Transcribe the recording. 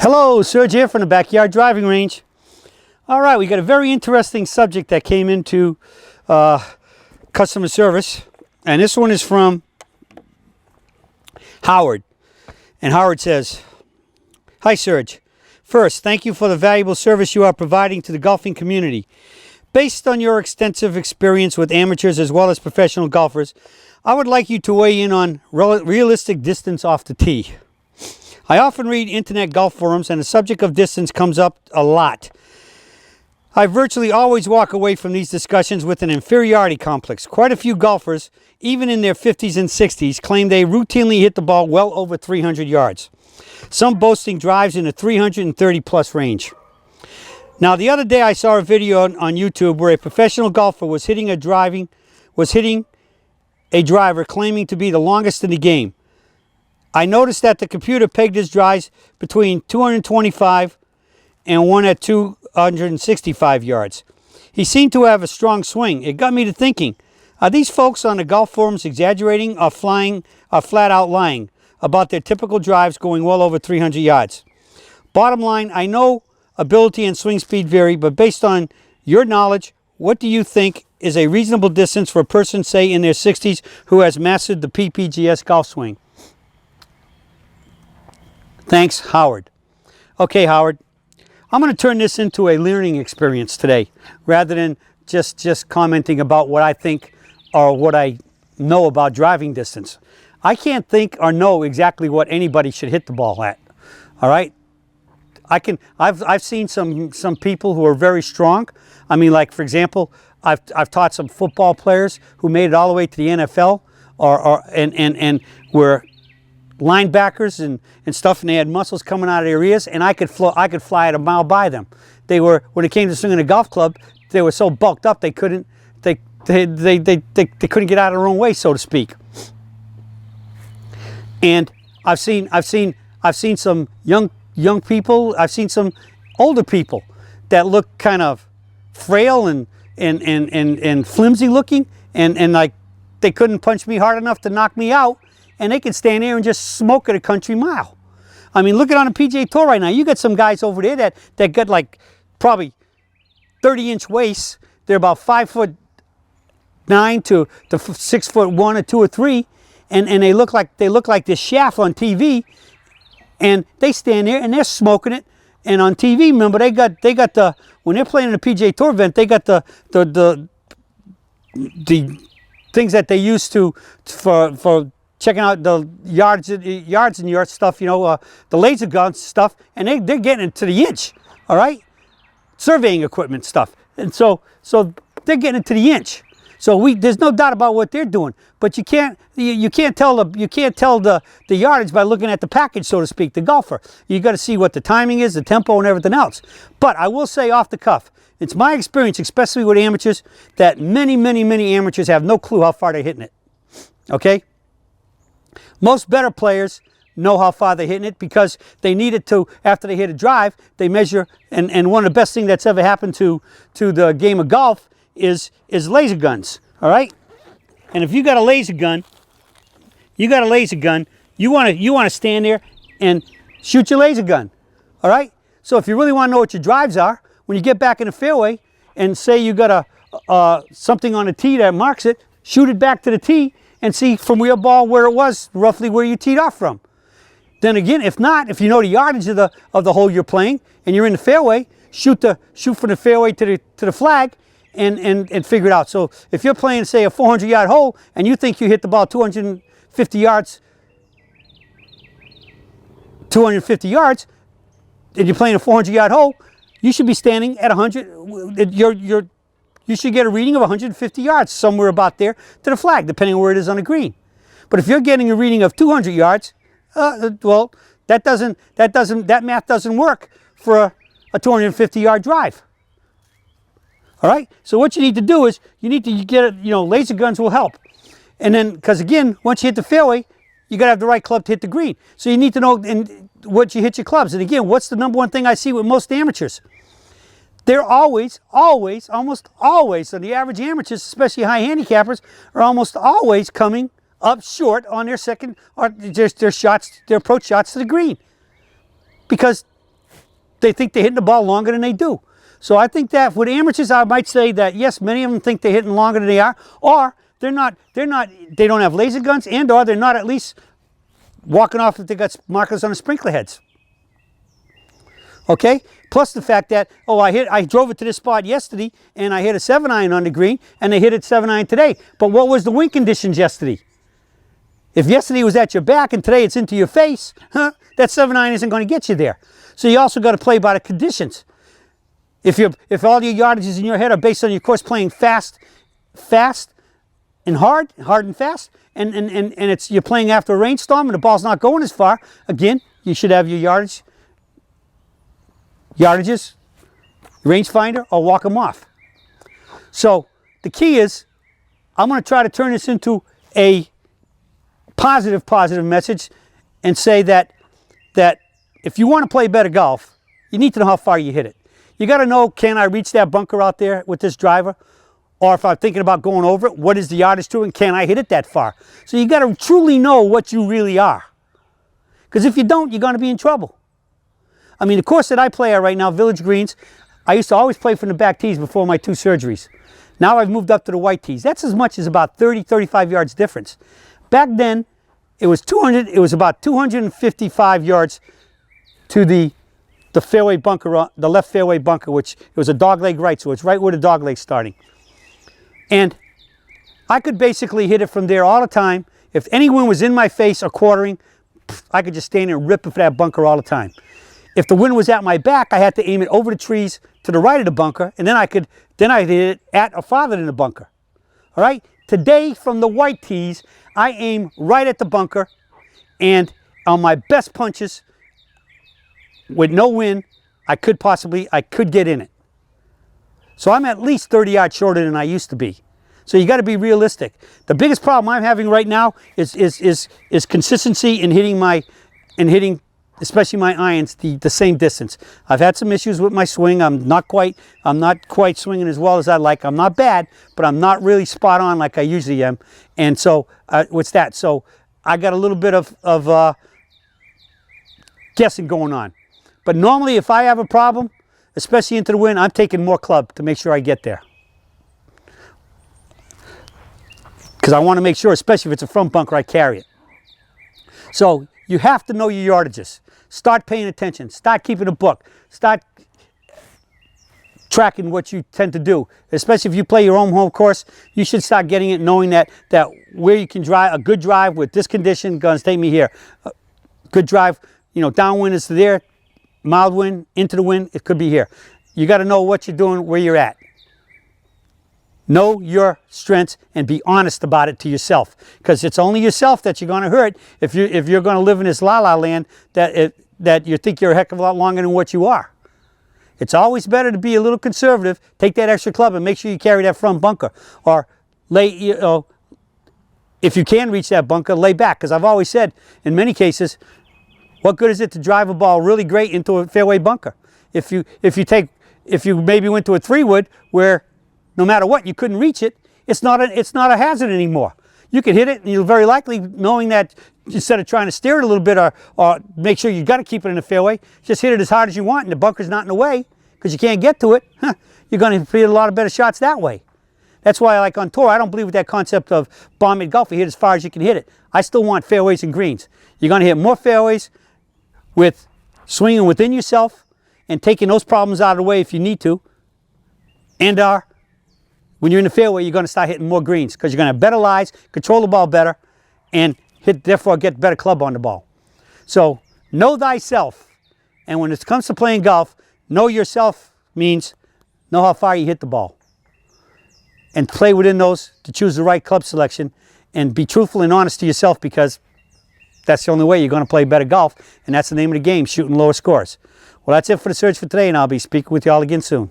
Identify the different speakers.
Speaker 1: Hello, Serge here from the Backyard Driving Range. All right, we got a very interesting subject that came into customer service, and this one is from Howard. And Howard says, "Hi, Serge. First, thank you for the valuable service you are providing to the golfing community. Based on your extensive experience with amateurs as well as professional golfers, I would like you to weigh in on realistic distance off the tee. I often read internet golf forums and the subject of distance comes up a lot. I virtually always walk away from these discussions with an inferiority complex. Quite a few golfers, even in their 50s and 60s, claim they routinely hit the ball well over 300 yards. Some boasting drives in the 330 plus range. Now, the other day I saw a video on YouTube where a professional golfer was hitting a driver claiming to be the longest in the game. I noticed that the computer pegged his drives between 225 and one at 265 yards. He seemed to have a strong swing. It got me to thinking, are these folks on the golf forums exaggerating or flat out lying about their typical drives going well over 300 yards? Bottom line, I know ability and swing speed vary, but based on your knowledge, what do you think is a reasonable distance for a person, say, in their 60s who has mastered the PPGS golf swing? Thanks, Howard." Okay, Howard, I'm going to turn this into a learning experience today rather than just commenting about what I think or what I know about driving distance. I can't think or know exactly what anybody should hit the ball at. All right? I've seen some people who are very strong. I mean, like, for example, I've taught some football players who made it all the way to the NFL and were linebackers and stuff, and they had muscles coming out of their ears, and I could fly at a mile by them. They were, when it came to swinging a golf club, they were so bulked up they couldn't get out of their own way, so to speak. And I've seen some young people, I've seen some older people that look kind of frail and flimsy looking, and like they couldn't punch me hard enough to knock me out, and they can stand there and just smoke at a country mile. I mean, look at on the PGA Tour right now. You got some guys over there that got like probably 30-inch waists. They're about 5'9" to 6'1" or 2 or 3, and they look like this shaft on TV, and they stand there and they're smoking it. And on TV, remember, they got the, when they're playing in a PGA Tour event, they got the things that they use for checking out the yards and yard stuff, you know, the laser gun stuff, and they're getting it to the inch, all right? Surveying equipment stuff. And so they're getting it to the inch. So there's no doubt about what they're doing, but you can't tell the yardage by looking at the package, so to speak, the golfer. You got to see what the timing is, the tempo, and everything else. But I will say off the cuff, it's my experience, especially with amateurs, that many amateurs have no clue how far they're hitting it. Okay? Most better players know how far they're hitting it because they need it to, after they hit a drive, they measure, and one of the best things that's ever happened to the game of golf is laser guns, all right? And if you got a laser gun, you want to stand there and shoot your laser gun, all right? So if you really want to know what your drives are, when you get back in the fairway and say you got something on the tee that marks it, shoot it back to the tee and see from your ball where it was, roughly where you teed off from. Then again, if you know the yardage of the hole you're playing and you're in the fairway, shoot from the fairway to the flag and figure it out. So if you're playing, say, a 400-yard hole and you think you hit the ball 250 yards, and you're playing a 400-yard hole, you should be standing at 100. You should get a reading of 150 yards, somewhere about there, to the flag, depending on where it is on the green. But if you're getting a reading of 200 yards, well, that math doesn't work for a 250-yard drive. All right? So what you need to do is you need to get, laser guns will help. And then, because again, once you hit the fairway, you got to have the right club to hit the green. So you need to know what you hit your clubs. And again, what's the number one thing I see with most amateurs? They're almost always, on the average amateurs, especially high handicappers, are almost always coming up short on their second, or their approach shots to the green. Because they think they're hitting the ball longer than they do. So I think that with amateurs, I might say that yes, many of them think they're hitting longer than they are, or they don't have laser guns, and or they're not at least walking off if they got markers on the sprinkler heads. Okay? Plus the fact that, oh, I drove it to this spot yesterday and I hit a 7-iron on the green and they hit it 7-iron today. But what was the wind conditions yesterday? If yesterday was at your back and today it's into your face, that 7-iron isn't going to get you there. So you also got to play by the conditions. If all your yardages in your head are based on your course playing fast and hard and fast, and you're playing after a rainstorm and the ball's not going as far, again, you should have your yardages, rangefinder, or walk them off. So the key is, I'm going to try to turn this into a positive message and say that if you want to play better golf, you need to know how far you hit it. You got to know, can I reach that bunker out there with this driver? Or if I'm thinking about going over it, what is the yardage to it, and can I hit it that far? So you got to truly know what you really are. Because if you don't, you're going to be in trouble. I mean, the course that I play at right now, Village Greens, I used to always play from the back tees before my 2 surgeries. Now I've moved up to the white tees. That's as much as about 30, 35 yards difference. Back then, it was about 255 yards to the fairway bunker, the left fairway bunker, which it was a dogleg right, so it's right where the dogleg's starting. And I could basically hit it from there all the time. If anyone was in my face or quartering, I could just stand there and rip it for that bunker all the time. If the wind was at my back, I had to aim it over the trees to the right of the bunker, and then I hit it at or farther than the bunker. All right? Today, from the white tees, I aim right at the bunker, and on my best punches, with no wind, I could get in it. So I'm at least 30 yards shorter than I used to be. So you got to be realistic. The biggest problem I'm having right now is consistency in hitting especially my irons the same distance. I've had some issues with my swing. I'm not quite swinging as well as I like. I'm not bad, but I'm not really spot on like I usually am. And so what's that? So I got a little bit of guessing going on. But normally if I have a problem, especially into the wind, I'm taking more club to make sure I get there. Because I want to make sure, especially if it's a front bunker, I carry it. So you have to know your yardages. Start paying attention. Start keeping a book. Start tracking what you tend to do. Especially if you play your own home course, you should start getting it, knowing that where you can drive, a good drive with this condition, guns take me here. Good drive, downwind is there, mild wind, into the wind, it could be here. You got to know what you're doing, where you're at. Know your strengths and be honest about it to yourself, because it's only yourself that you're going to hurt if you're going to live in this la-la land that you think you're a heck of a lot longer than what you are. It's always better to be a little conservative, take that extra club and make sure you carry that front bunker, or if you can reach that bunker, lay back, because I've always said in many cases, what good is it to drive a ball really great into a fairway bunker? If you maybe went to a 3-wood where no matter what, you couldn't reach it, it's not a hazard anymore. You can hit it, and you'll very likely, knowing that instead of trying to steer it a little bit or make sure you got to keep it in the fairway, just hit it as hard as you want, and the bunker's not in the way because you can't get to it. You're going to hit a lot of better shots that way. That's why, like on tour, I don't believe with that concept of bomb mid golf. You hit as far as you can hit it. I still want fairways and greens. You're going to hit more fairways with swinging within yourself and taking those problems out of the way if you need to, and when you're in the fairway, you're going to start hitting more greens because you're going to have better lies, control the ball better, and therefore get better club on the ball. So know thyself. And when it comes to playing golf, know yourself means know how far you hit the ball. And play within those to choose the right club selection, and be truthful and honest to yourself, because that's the only way you're going to play better golf, and that's the name of the game, shooting lower scores. Well, that's it for the Surge for today, and I'll be speaking with you all again soon.